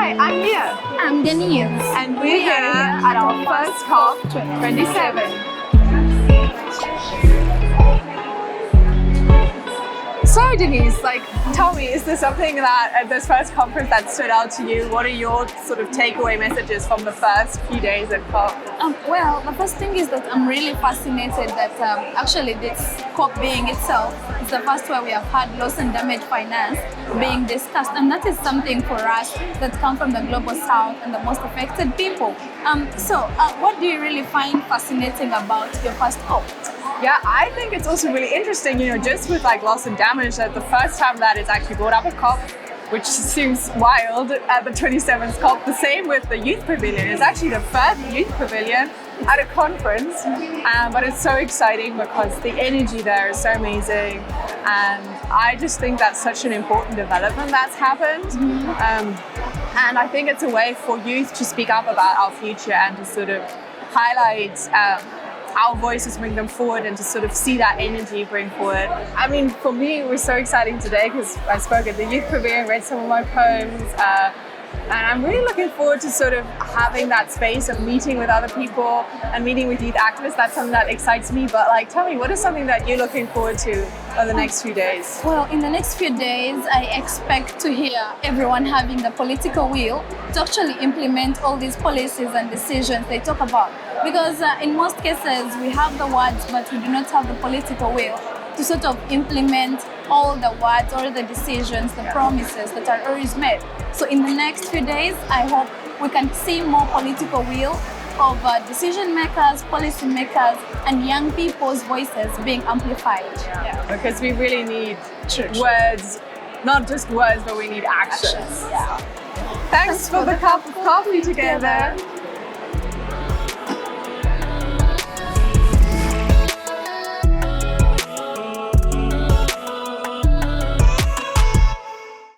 Hi, I'm Lea. I'm Denise. And we're here at our first COP 27. So Denise, tell me, is there something that at this first conference that stood out to you? What are your sort of takeaway messages from the first few days at COP? Well, the first thing is that I'm really fascinated that actually this COP being itself is the first where we have had loss and damage finance being discussed, and that is something for us that come from the global south and the most affected people. What do you really find fascinating about your first COP? Yeah, I think it's also really interesting, just with loss and damage, that the first time that it's actually brought up at COP, which seems wild at the 27th COP. The same with the Youth Pavilion. It's actually the first Youth Pavilion at a conference, but it's so exciting because the energy there is so amazing, and I just think that's such an important development that's happened. And I think it's a way for youth to speak up about our future and to sort of highlight our voices, bring them forward, and to sort of see that energy bring forward. I mean, for me, it was so exciting today because I spoke at the Youth Pavilion, read some of my poems, and I'm really looking forward to sort of having that space of meeting with other people and meeting with youth activists. That's something that excites me. But tell me, what is something that you're looking forward to over the next few days? Well, in the next few days, I expect to hear everyone having the political will to actually implement all these policies and decisions they talk about. Because in most cases, we have the words, but we do not have the political will to sort of implement all the words, all the decisions, the promises that are always made. So in the next few days, I hope we can see more political will of decision makers, policy makers, and young people's voices being amplified. Yeah, because we really need words, not just words, but we need actions. Yeah. Thanks for the cup of coffee together.